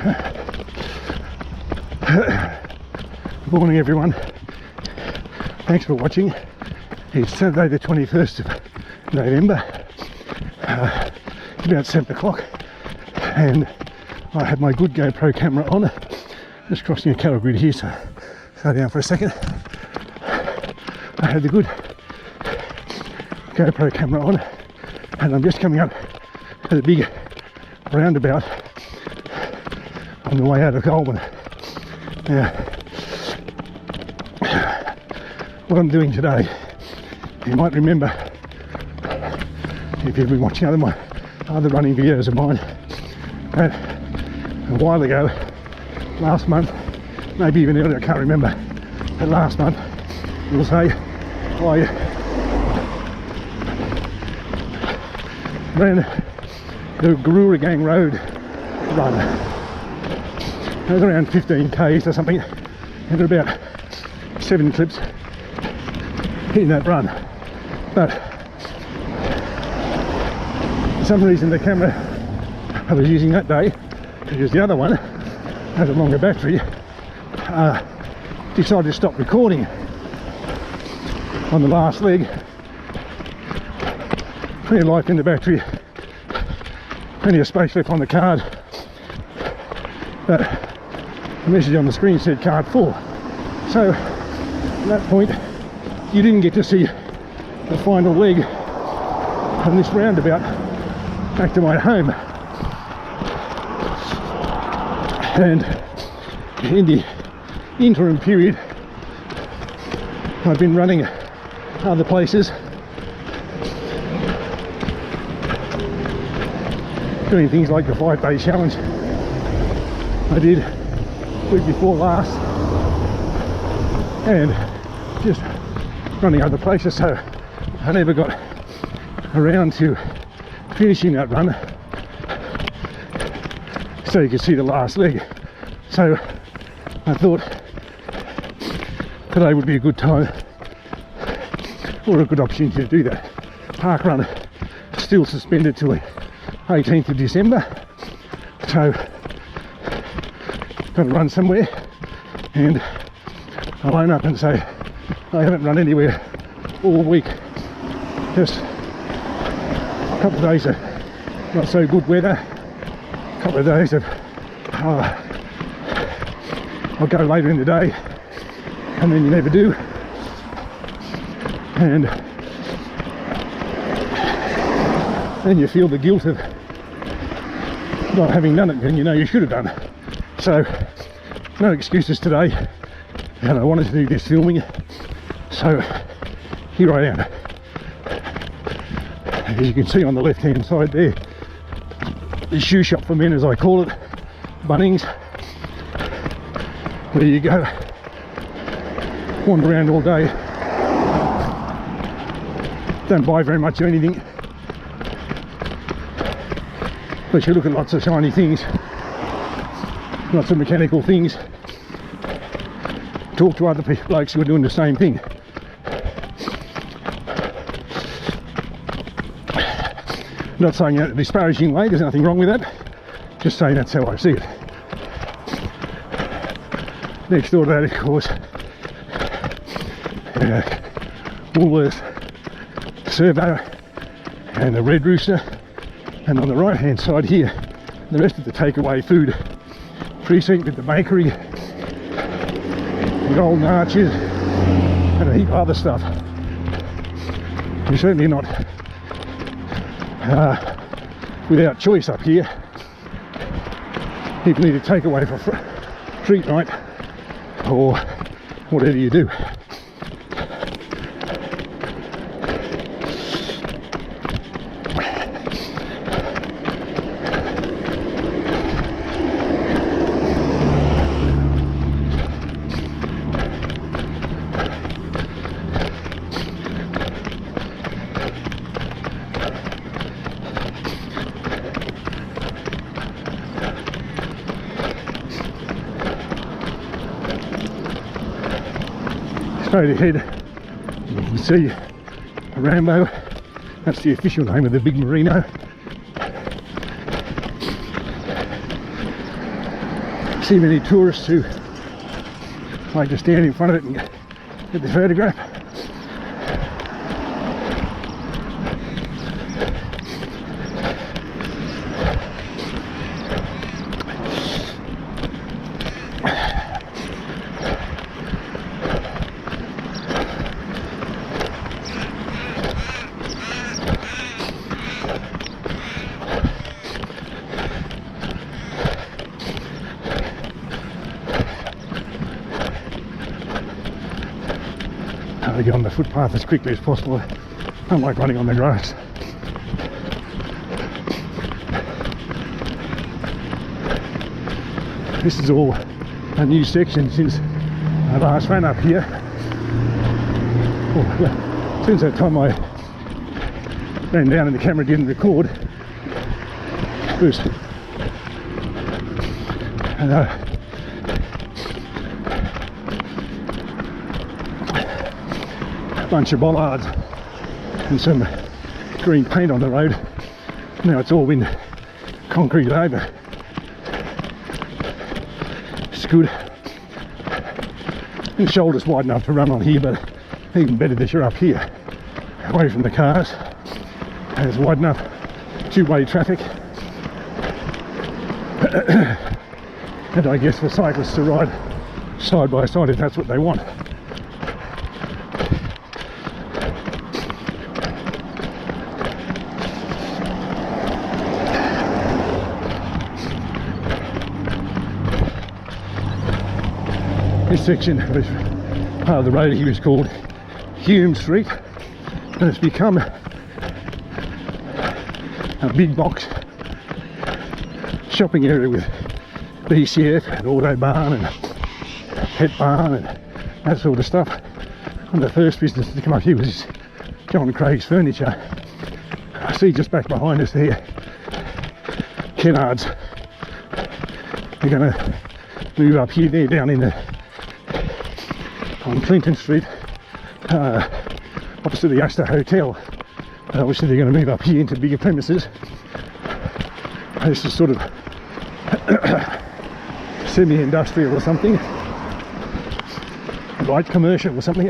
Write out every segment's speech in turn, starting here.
Good morning everyone, thanks for watching. It's Saturday the 21st of November, it's about 7 o'clock and I have my good GoPro camera on, just crossing a cattle grid here, so slow down for a second. I have the good GoPro camera on and I'm just coming up at a big roundabout on the way out of Goulburn. Now, what I'm doing today, you might remember if you've been watching other running videos of mine, that a while ago, last month, maybe even earlier, I can't remember, but last month, we'll say, I ran the Garura Gang Road run. It was around 15 k's or something, and there were about 7 clips in that run. But for some reason the camera I was using that day, which was the other one, had a longer battery, decided to stop recording on the last leg. Plenty of life in the battery, plenty of space left on the card, but the message on the screen said card full. So at that point you didn't get to see the final leg on this roundabout back to my home. And in the interim period I've been running other places, doing things like the 5-day challenge I did week before last, and just running other places, so I never got around to finishing that run so you could see the last leg. So I thought today would be a good time, or a good opportunity to do that. Park run still suspended till the 18th of December, so got to run somewhere, and I'll own up and say I haven't run anywhere all week. Just a couple of days of not so good weather, a couple of days of I'll go later in the day, and then you never do, and then you feel the guilt of not having done it, and you know you should have done. So no excuses today, and I wanted to do this filming, so here I am. As you can see on the left hand side there, the shoe shop for men, as I call it, Bunnings, where you go wander around all day, don't buy very much of anything, but you look at lots of shiny things, lots of mechanical things, talk to other blokes who are doing the same thing. Not saying that in a disparaging way, there's nothing wrong with that, just saying that's how I see it. Next door to that, of course, Woolworths, Servo and the Red Rooster, and on the right hand side here the rest of the takeaway food precinct with the bakery, the Golden Arches and a heap of other stuff. You're certainly not without choice up here. People need a takeaway for treat night or whatever you do. Straight ahead you can see a Rambo, that's the official name of the big merino. see many tourists who like to stand in front of it and get the photograph. I get on the footpath as quickly as possible. I don't like running on the grass. This is all a new section since I last ran up here. Well, since that time I ran down and the camera didn't record. First, and bunch of bollards and some green paint on the road. Now it's all been concrete over. It's good. The shoulder's wide enough to run on here, but even better that you're up here, away from the cars. And it's wide enough two-way traffic. And I guess for cyclists to ride side by side if that's what they want. This section of this part of the road here is called Hume Street, and it's become a big box shopping area with BCF and Auto Barn and Pet Barn and that sort of stuff. And the first business to come up here was John Craig's Furniture. I see just back behind us there, Kennards. They're going to move up here. They're down in the on Clinton Street, opposite the Astor Hotel. Obviously they're going to move up here into bigger premises. This is sort of semi-industrial or something, light commercial or something.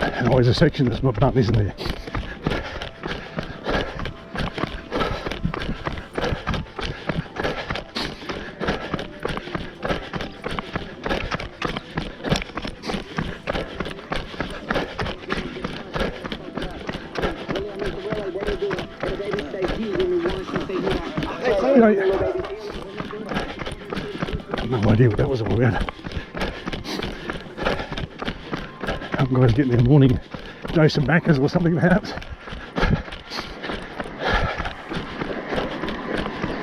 And always a section that's not done, isn't there? No idea what that was all about. Some guys getting their morning dose of Maccas or something perhaps.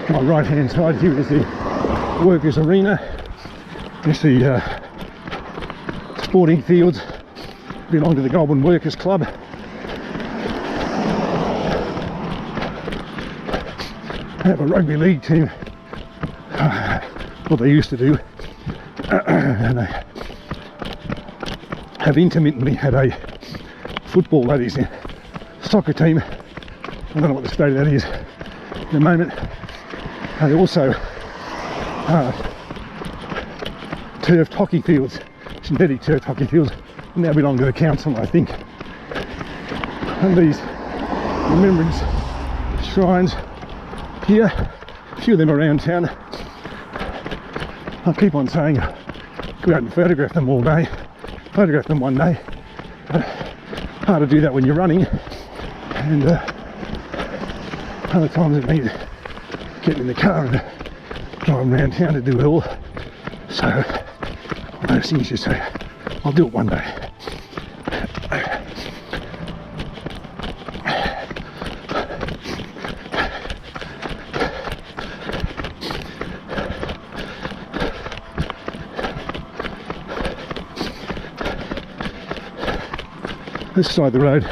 My right hand side here is the workers' arena. It's the sporting fields belong to the Goulburn Workers Club. They have a rugby league team, what they used to do, and they have intermittently had a football, that is, soccer team. I don't know what the state of that is in the moment. They also turfed hockey fields, synthetic turf hockey fields, now belong to the council, I think. And these remembrance shrines here, a few of them around town. I keep on saying go out and photograph them all day, photograph them one day, but hard to do that when you're running, and other times it means getting in the car and driving around town to do it all. So one of those things you say, I'll do it one day. This side of the road,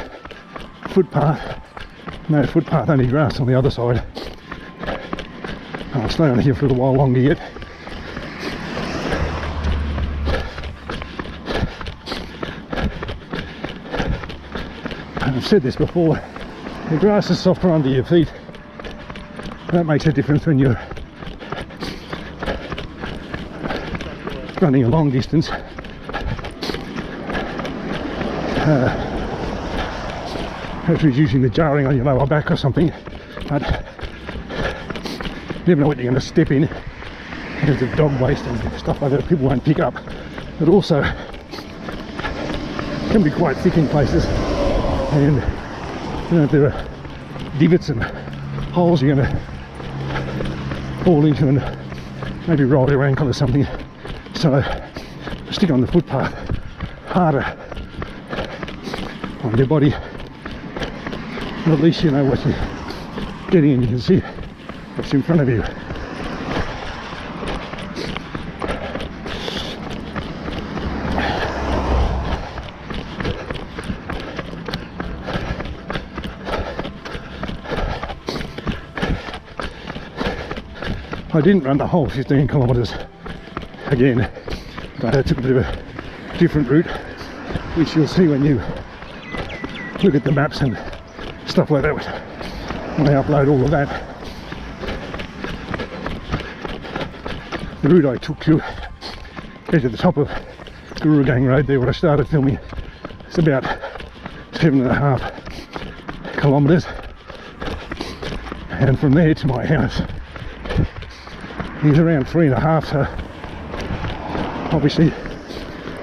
footpath, no footpath, only grass on the other side. I'll stay on here for a little while longer yet. said this before, the grass is softer under your feet. That makes a difference when you're running a long distance. That's reducing the jarring on your lower back or something, but you never know what you're going to step in terms of dog waste and stuff like that people won't pick up. But also can be quite thick in places, and you know, if there are divots and holes you're going to fall into and maybe roll your ankle or something. So stick on the footpath harder on your body, and at least you know what you're getting and you can see what's in front of you. I didn't run the whole 15 kilometres again, but I took a bit of a different route, which you'll see when you look at the maps and stuff like that when I upload all of that. The route I took to get to the top of Guru Gang Road, there where I started filming, it's about 7.5 kilometres, and from there to my house is around 3.5, so obviously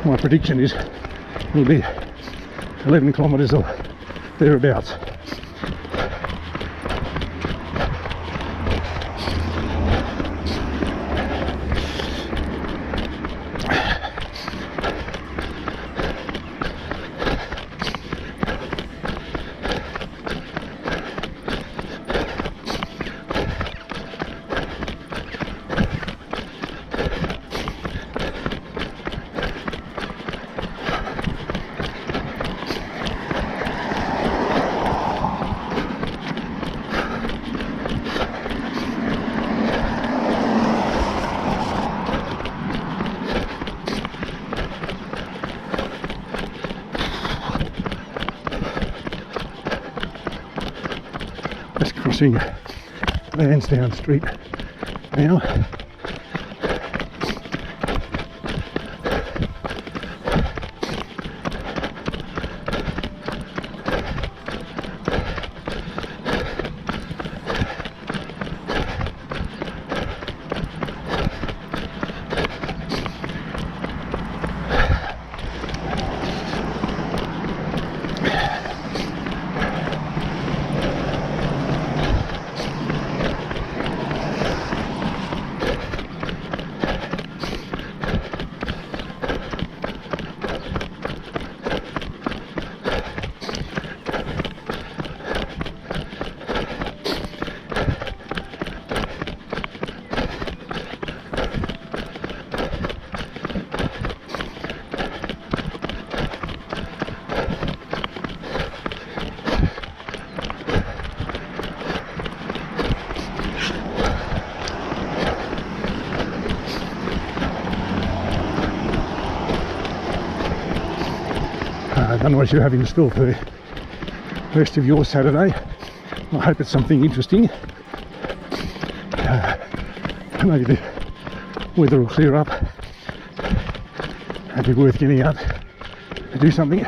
my prediction is it'll be 11 kilometres or thereabouts. Just crossing Lansdowne Street now. I don't know what you have in store for the rest of your Saturday. I hope it's something interesting. Maybe the weather will clear up. It'd be worth getting out to do something.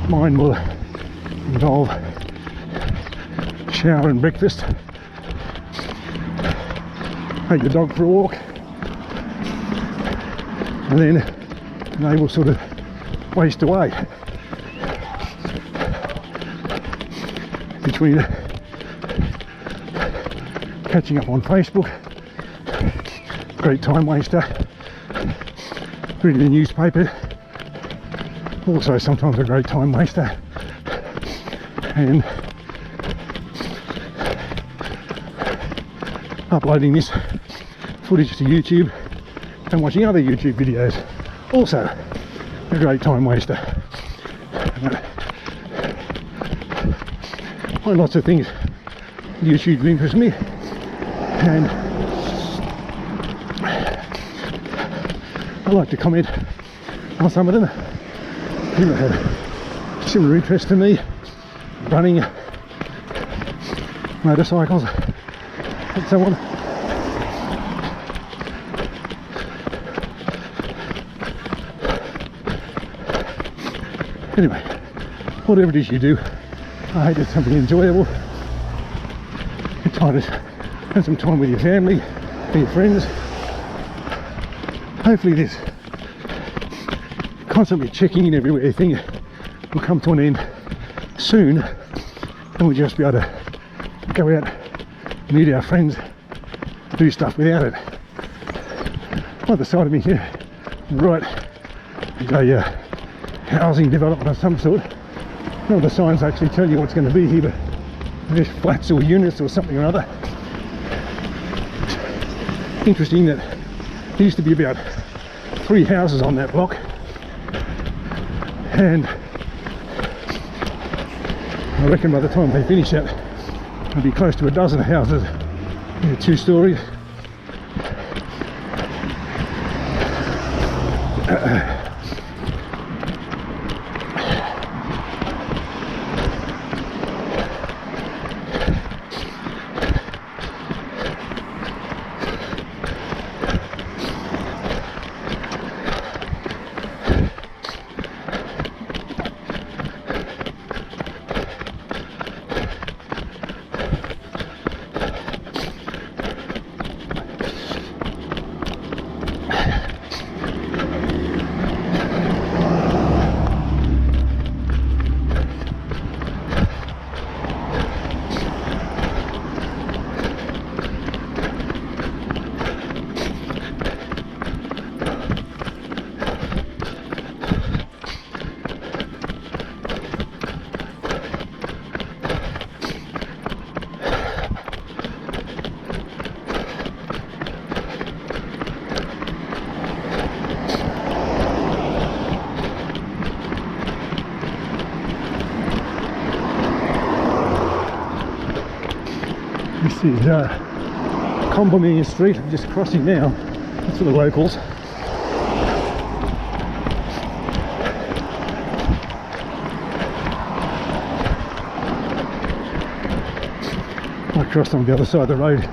Mine will involve shower and breakfast, take the dog for a walk, and then they will sort of waste away between catching up on Facebook, great time waster, reading the newspaper, also sometimes a great time waster, and uploading this footage to YouTube and watching other YouTube videos, also a great time waster. Well, lots of things YouTube interests me, and I like to comment on some of them. People have similar interest to me, running, motorcycles, and so on. Anyway, whatever it is you do, I hope it's something enjoyable. You're trying to spend some time with your family, with your friends. Hopefully this constantly checking in everywhere thing will come to an end soon, and we'll just be able to go out, meet our friends, do stuff without it. On the side of me here, right, is a housing development of some sort. None of the signs actually tell you what's going to be here, but there's flats or units or something or other. It's interesting that there used to be about 3 houses on that block, and I reckon by the time they finish that, it'll be close to a dozen houses, 2 stories. This is Combermere Street. I'm just crossing now. That's for the locals. I crossed on the other side of the road